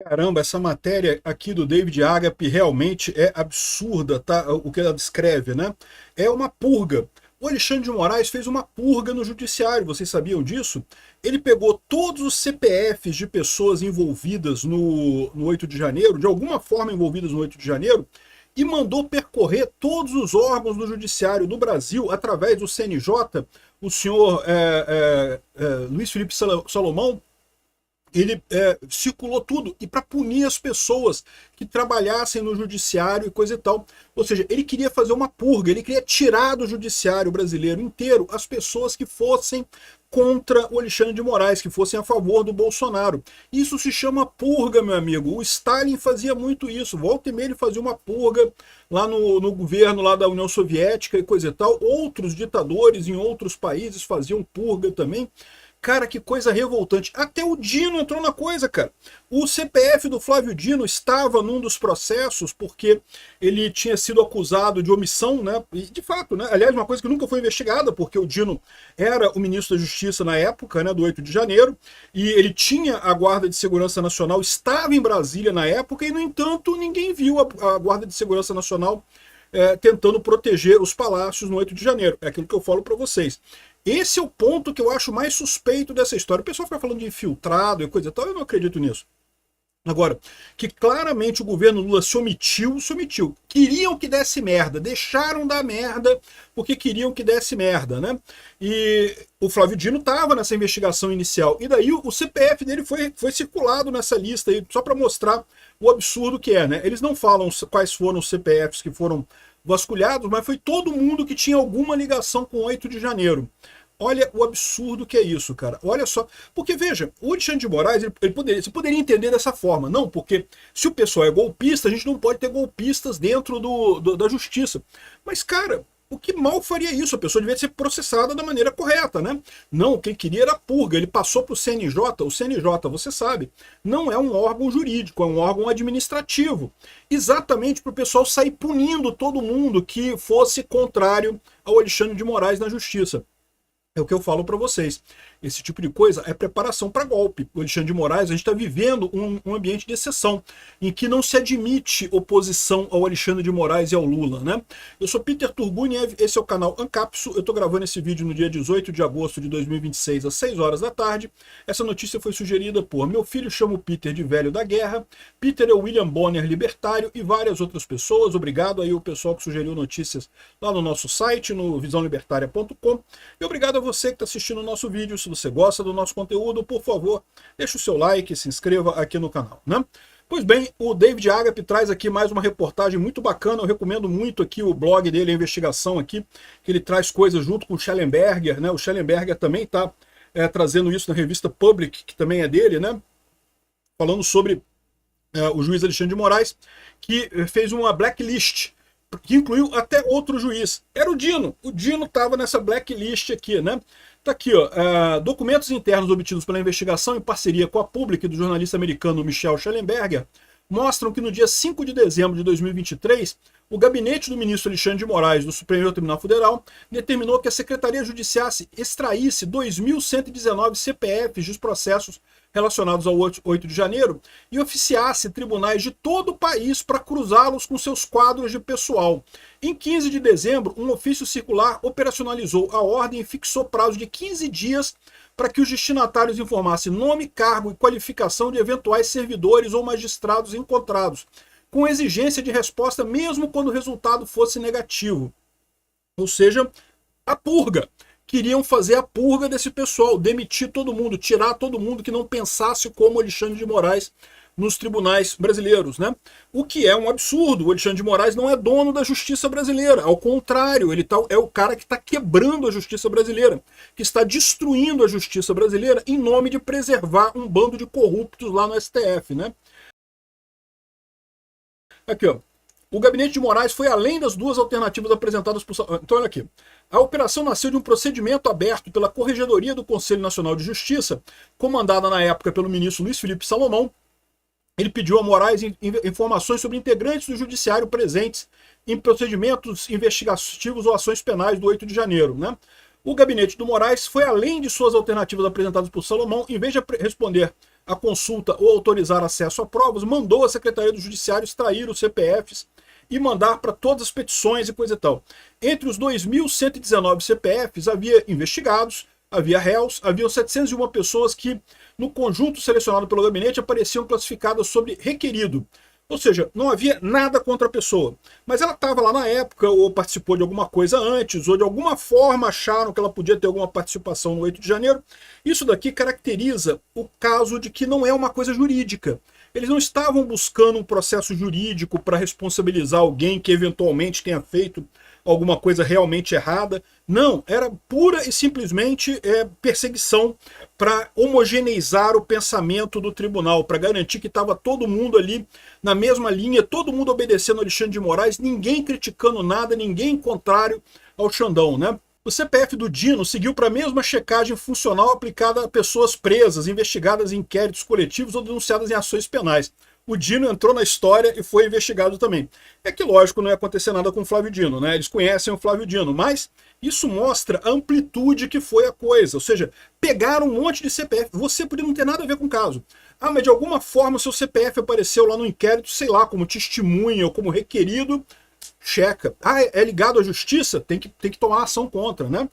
Caramba, essa matéria aqui do David Agape realmente é absurda, tá? O que ela descreve, né? É uma purga. O Alexandre de Moraes fez uma purga no judiciário, vocês sabiam disso? Ele pegou todos os CPFs de pessoas envolvidas no 8 de janeiro, de alguma forma envolvidas no 8 de janeiro, e mandou percorrer todos os órgãos do judiciário do Brasil através do CNJ. O senhor Luiz Felipe Salomão, ele circulou tudo, e para punir as pessoas que trabalhassem no judiciário e coisa e tal. Ou seja, ele queria fazer uma purga, ele queria tirar do judiciário brasileiro inteiro as pessoas que fossem contra o Alexandre de Moraes, que fossem a favor do Bolsonaro. Isso se chama purga, meu amigo. O Stalin fazia muito isso. Volta e meia ele fazia uma purga lá no governo lá da União Soviética e coisa e tal. Outros ditadores em outros países faziam purga também. Cara, que coisa revoltante. Até o Dino entrou na coisa, cara. O CPF do Flávio Dino estava num dos processos porque ele tinha sido acusado de omissão, né? E de fato, né? Aliás, uma coisa que nunca foi investigada, porque o Dino era o ministro da Justiça na época, né, do 8 de janeiro, e ele tinha a Guarda de Segurança Nacional, estava em Brasília na época, e, no entanto, ninguém viu a Guarda de Segurança Nacional tentando proteger os palácios no 8 de janeiro. É aquilo que eu falo para vocês. Esse é o ponto que eu acho mais suspeito dessa história. O pessoal fica falando de infiltrado e coisa e tal, eu não acredito nisso. Agora, que claramente o governo Lula se omitiu, se omitiu. Queriam que desse merda, deixaram dar merda porque queriam que desse merda, né? E o Flávio Dino estava nessa investigação inicial. E daí o CPF dele foi circulado nessa lista aí, só para mostrar o absurdo que é, né? Eles não falam quais foram os CPFs que foram vasculhados, mas foi todo mundo que tinha alguma ligação com 8 de janeiro. Olha o absurdo que é isso, cara. Olha só. Porque, veja, o Alexandre de Moraes, você poderia entender dessa forma. Não, porque se o pessoal é golpista, a gente não pode ter golpistas dentro da justiça. Mas, cara, o que mal faria isso? A pessoa devia ser processada da maneira correta, né? Não, quem queria era a purga. Ele passou para o CNJ. O CNJ, você sabe, não é um órgão jurídico, é um órgão administrativo. Exatamente para o pessoal sair punindo todo mundo que fosse contrário ao Alexandre de Moraes na justiça. É o que eu falo para vocês. Esse tipo de coisa é preparação para golpe. O Alexandre de Moraes, a gente está vivendo um ambiente de exceção, em que não se admite oposição ao Alexandre de Moraes e ao Lula, né? Eu sou Peter Turguniev, esse é o canal Ancapso. Eu estou gravando esse vídeo no dia 18 de agosto de 2026, às 6 horas da tarde. Essa notícia foi sugerida por meu filho, chama o Peter de velho da guerra, Peter é o William Bonner libertário e várias outras pessoas. Obrigado aí o pessoal que sugeriu notícias lá no nosso site, no visãolibertaria.com. E obrigado a você que está assistindo o nosso vídeo. Se você gosta do nosso conteúdo, por favor, deixe o seu like, se inscreva aqui no canal, né? Pois bem, o David Agape traz aqui mais uma reportagem muito bacana. Eu recomendo muito aqui o blog dele, a investigação aqui, que ele traz coisas junto com o Schellenberger, né? O Schellenberger também está trazendo isso na revista Public, que também é dele, né? Falando sobre o juiz Alexandre de Moraes, que fez uma blacklist, que incluiu até outro juiz. Era o Dino. O Dino estava nessa blacklist aqui, né? Tá aqui, ó. Documentos internos obtidos pela investigação em parceria com a Public do jornalista americano Michel Schellenberger mostram que no dia 5 de dezembro de 2023, o gabinete do ministro Alexandre de Moraes, do Supremo Tribunal Federal, determinou que a Secretaria Judiciária extraísse 2.119 CPFs dos processos relacionados ao 8 de janeiro e oficiasse tribunais de todo o país para cruzá-los com seus quadros de pessoal. Em 15 de dezembro, um ofício circular operacionalizou a ordem e fixou prazo de 15 dias para que os destinatários informassem nome, cargo e qualificação de eventuais servidores ou magistrados encontrados, com exigência de resposta mesmo quando o resultado fosse negativo. Ou seja, a purga. Queriam fazer a purga desse pessoal, demitir todo mundo, tirar todo mundo que não pensasse como Alexandre de Moraes nos tribunais brasileiros, né? O que é um absurdo. O Alexandre de Moraes não é dono da justiça brasileira. Ao contrário, ele é o cara que está quebrando a justiça brasileira, que está destruindo a justiça brasileira em nome de preservar um bando de corruptos lá no STF, né? Aqui, ó. O gabinete de Moraes foi além das duas alternativas apresentadas por... Então, olha aqui. A operação nasceu de um procedimento aberto pela Corregedoria do Conselho Nacional de Justiça, comandada na época pelo ministro Luiz Felipe Salomão. Ele pediu a Moraes informações sobre integrantes do judiciário presentes em procedimentos investigativos ou ações penais do 8 de janeiro, né? O gabinete do Moraes foi além de suas alternativas apresentadas por Salomão. Em vez de responder a consulta ou autorizar acesso a provas, mandou a Secretaria do Judiciário extrair os CPFs e mandar para todas as petições e coisa e tal. Entre os 2.119 CPFs havia investigados, havia réus, haviam 701 pessoas que, no conjunto selecionado pelo gabinete, apareciam classificadas sobre requerido. Ou seja, não havia nada contra a pessoa. Mas ela estava lá na época, ou participou de alguma coisa antes, ou de alguma forma acharam que ela podia ter alguma participação no 8 de janeiro. Isso daqui caracteriza o caso de que não é uma coisa jurídica. Eles não estavam buscando um processo jurídico para responsabilizar alguém que eventualmente tenha feito alguma coisa realmente errada. Não, era pura e simplesmente perseguição para homogeneizar o pensamento do tribunal, para garantir que estava todo mundo ali na mesma linha, todo mundo obedecendo Alexandre de Moraes, ninguém criticando nada, ninguém contrário ao Xandão, né? O CPF do Dino seguiu para a mesma checagem funcional aplicada a pessoas presas, investigadas em inquéritos coletivos ou denunciadas em ações penais. O Dino entrou na história e foi investigado também. É que, lógico, não ia acontecer nada com o Flávio Dino, né? Eles conhecem o Flávio Dino, mas isso mostra a amplitude que foi a coisa. Ou seja, pegaram um monte de CPF. Você podia não ter nada a ver com o caso. Ah, mas de alguma forma o seu CPF apareceu lá no inquérito, sei lá, como testemunha ou como requerido. Checa. Ah, é ligado à justiça? Tem que tomar ação contra, né?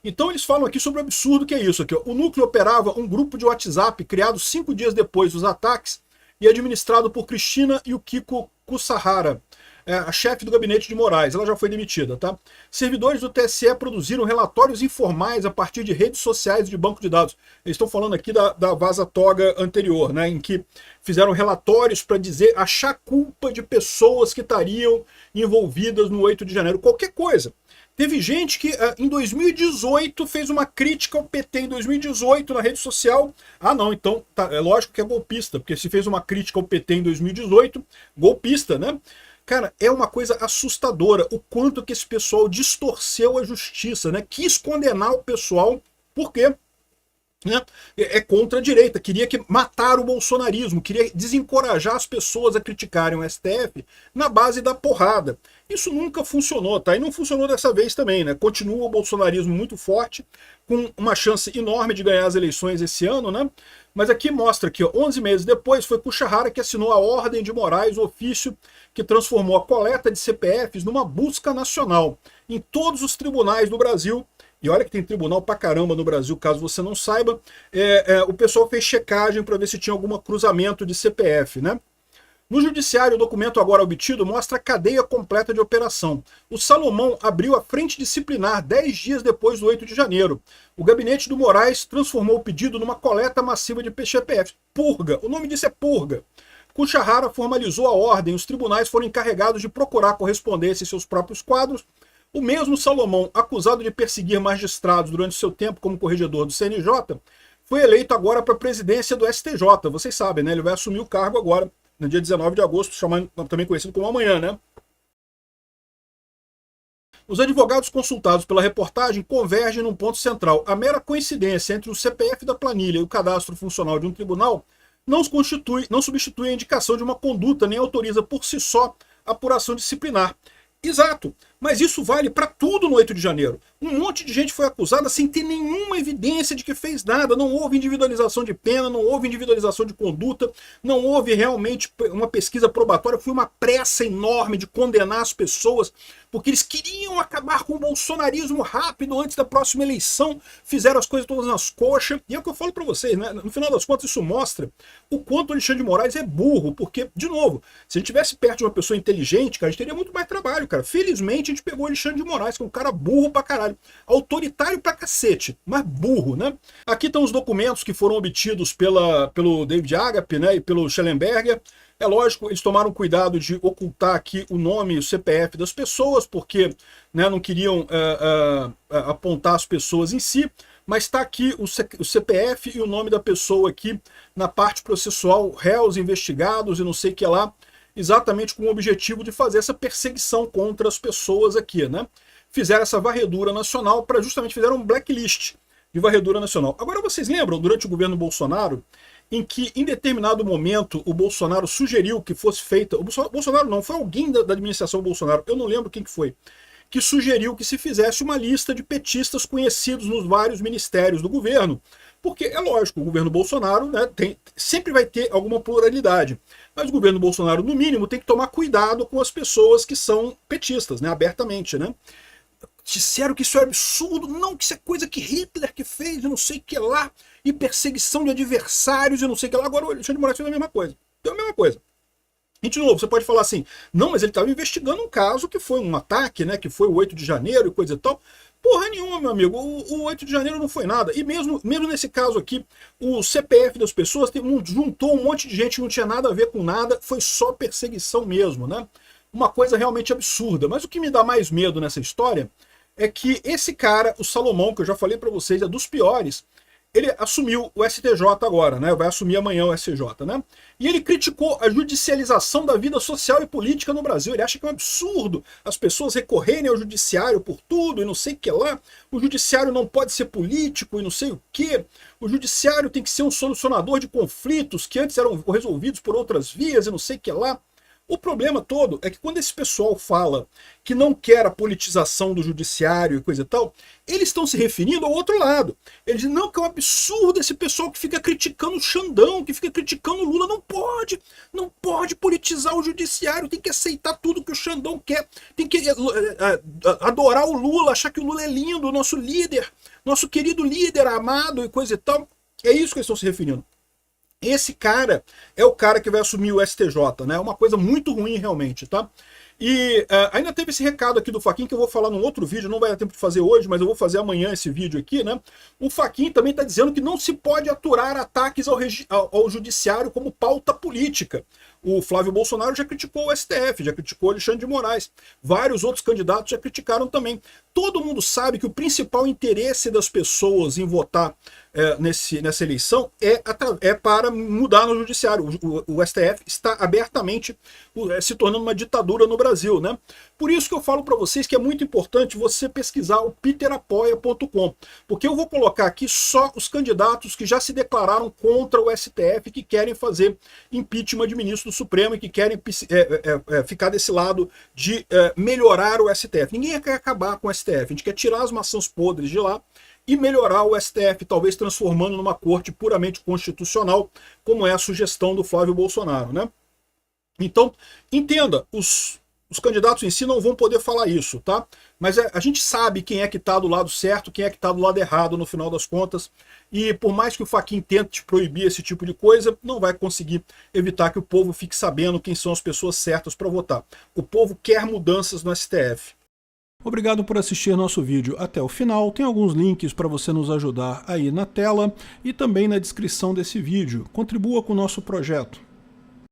Então eles falam aqui sobre o absurdo que é isso aqui. Ó. O núcleo operava um grupo de WhatsApp criado 5 dias depois dos ataques e administrado por Cristina e o Kiko Kusahara, a chefe do gabinete de Moraes. Ela já foi demitida, tá? Servidores do TSE produziram relatórios informais a partir de redes sociais e de banco de dados. Eles estão falando aqui da Vaza Toga anterior, né? Em que fizeram relatórios para dizer, achar culpa de pessoas que estariam envolvidas no 8 de janeiro. Qualquer coisa. Teve gente que em 2018 fez uma crítica ao PT em 2018 na rede social. Ah, não, então tá, é lógico que é golpista, porque se fez uma crítica ao PT em 2018, golpista, né? Cara, é uma coisa assustadora o quanto que esse pessoal distorceu a justiça, né? Quis condenar o pessoal, por quê? Né? É contra a direita, queria que matar o bolsonarismo, queria desencorajar as pessoas a criticarem o STF na base da porrada. Isso nunca funcionou, tá? E não funcionou dessa vez também, né? Continua o bolsonarismo muito forte, com uma chance enorme de ganhar as eleições esse ano, né? Mas aqui mostra que 11 meses depois foi Kusahara que assinou a Ordem de Moraes, o ofício que transformou a coleta de CPFs numa busca nacional em todos os tribunais do Brasil. E olha que tem tribunal pra caramba no Brasil, caso você não saiba. O pessoal fez checagem para ver se tinha algum cruzamento de CPF, né? No judiciário, o documento agora obtido mostra a cadeia completa de operação. O Salomão abriu a frente disciplinar 10 dias depois do 8 de janeiro. O gabinete do Moraes transformou o pedido numa coleta massiva de CPF. Purga, o nome disso é purga. Kusahara formalizou a ordem, os tribunais foram encarregados de procurar correspondência em seus próprios quadros. O mesmo Salomão, acusado de perseguir magistrados durante seu tempo como corregedor do CNJ, foi eleito agora para a presidência do STJ. Vocês sabem, né? Ele vai assumir o cargo agora, no dia 19 de agosto, também conhecido como amanhã, né? Os advogados consultados pela reportagem convergem num ponto central. A mera coincidência entre o CPF da planilha e o cadastro funcional de um tribunal não substitui a indicação de uma conduta, nem autoriza por si só a apuração disciplinar. Exato, mas isso vale para tudo no 8 de janeiro. Um monte de gente foi acusada sem ter nenhuma evidência de que fez nada, não houve individualização de pena, não houve individualização de conduta, não houve realmente uma pesquisa probatória, foi uma pressa enorme de condenar as pessoas, porque eles queriam acabar com o bolsonarismo rápido antes da próxima eleição, fizeram as coisas todas nas coxas, e é o que eu falo para vocês, né? No final das contas isso mostra o quanto o Alexandre de Moraes é burro, porque, de novo, se a gente estivesse perto de uma pessoa inteligente, cara, a gente teria muito mais trabalho, cara. Felizmente a gente pegou o Alexandre de Moraes, que é um cara burro pra caralho, autoritário pra cacete, mas burro, né? Aqui estão os documentos que foram obtidos pelo David Agape, né, e pelo Schellenberger. É lógico, eles tomaram cuidado de ocultar aqui o nome e o CPF das pessoas, porque, né, não queriam apontar as pessoas em si, mas está aqui o CPF e o nome da pessoa aqui na parte processual, réus, investigados e não sei o que lá, exatamente com o objetivo de fazer essa perseguição contra as pessoas aqui, né? Fizeram essa varredura nacional para justamente fizeram um blacklist de varredura nacional. Agora vocês lembram, durante o governo Bolsonaro, em que em determinado momento o Bolsonaro sugeriu que fosse feita, o Bolsonaro não, foi alguém da administração Bolsonaro, eu não lembro quem que foi, que sugeriu que se fizesse uma lista de petistas conhecidos nos vários ministérios do governo, Porque é lógico, o governo Bolsonaro, né, sempre vai ter alguma pluralidade. Mas o governo Bolsonaro, no mínimo, tem que tomar cuidado com as pessoas que são petistas, né, abertamente, né? Disseram que isso é absurdo, não, que isso é coisa que Hitler que fez, eu não sei o que lá, e perseguição de adversários, eu não sei o que lá. Agora o Alexandre de Moraes fez a mesma coisa. Então é a mesma coisa. E de novo, você pode falar assim, não, mas ele estava investigando um caso que foi um ataque, né, que foi o 8 de janeiro e coisa e tal. Porra nenhuma, meu amigo, o 8 de janeiro não foi nada. E mesmo nesse caso aqui, o CPF das pessoas juntou um monte de gente que não tinha nada a ver com nada, foi só perseguição mesmo, né? Uma coisa realmente absurda. Mas o que me dá mais medo nessa história é que esse cara, o Salomão, que eu já falei para vocês, é dos piores, ele assumiu o STJ agora, né? Vai assumir amanhã o STJ, né? E ele criticou a judicialização da vida social e política no Brasil. Ele acha que é um absurdo as pessoas recorrerem ao judiciário por tudo e não sei o que lá. O judiciário não pode ser político e não sei o que. O judiciário tem que ser um solucionador de conflitos que antes eram resolvidos por outras vias e não sei o que lá. O problema todo é que quando esse pessoal fala que não quer a politização do judiciário e coisa e tal, eles estão se referindo ao outro lado. Eles dizem, não, que é um absurdo esse pessoal que fica criticando o Xandão, que fica criticando o Lula. Não pode politizar o judiciário, tem que aceitar tudo que o Xandão quer, tem que adorar o Lula, achar que o Lula é lindo, o nosso líder, nosso querido líder amado e coisa e tal. É isso que eles estão se referindo. Esse cara é o cara que vai assumir o STJ, né? É uma coisa muito ruim realmente, tá? E ainda teve esse recado aqui do Fachin que eu vou falar num outro vídeo, não vai dar tempo de fazer hoje, mas eu vou fazer amanhã esse vídeo aqui, né? O Fachin também está dizendo que não se pode aturar ataques ao judiciário como pauta política. O Flávio Bolsonaro já criticou o STF, já criticou o Alexandre de Moraes. Vários outros candidatos já criticaram também. Todo mundo sabe que o principal interesse das pessoas em votar nessa eleição é para mudar no judiciário. O STF está abertamente se tornando uma ditadura no Brasil, né? Por isso que eu falo para vocês que é muito importante você pesquisar o peterapoia.com, porque eu vou colocar aqui só os candidatos que já se declararam contra o STF, que querem fazer impeachment de ministro do Supremo e que querem ficar desse lado de melhorar o STF. Ninguém quer acabar com o STF, a gente quer tirar as maçãs podres de lá e melhorar o STF, talvez transformando numa corte puramente constitucional, como é a sugestão do Flávio Bolsonaro, né? Então, entenda, os candidatos em si não vão poder falar isso, tá? Mas a gente sabe quem é que está do lado certo, quem é que está do lado errado no final das contas, e por mais que o Fachin tente proibir esse tipo de coisa, não vai conseguir evitar que o povo fique sabendo quem são as pessoas certas para votar. O povo quer mudanças no STF. Obrigado por assistir nosso vídeo até o final. Tem alguns links para você nos ajudar aí na tela e também na descrição desse vídeo. Contribua com o nosso projeto.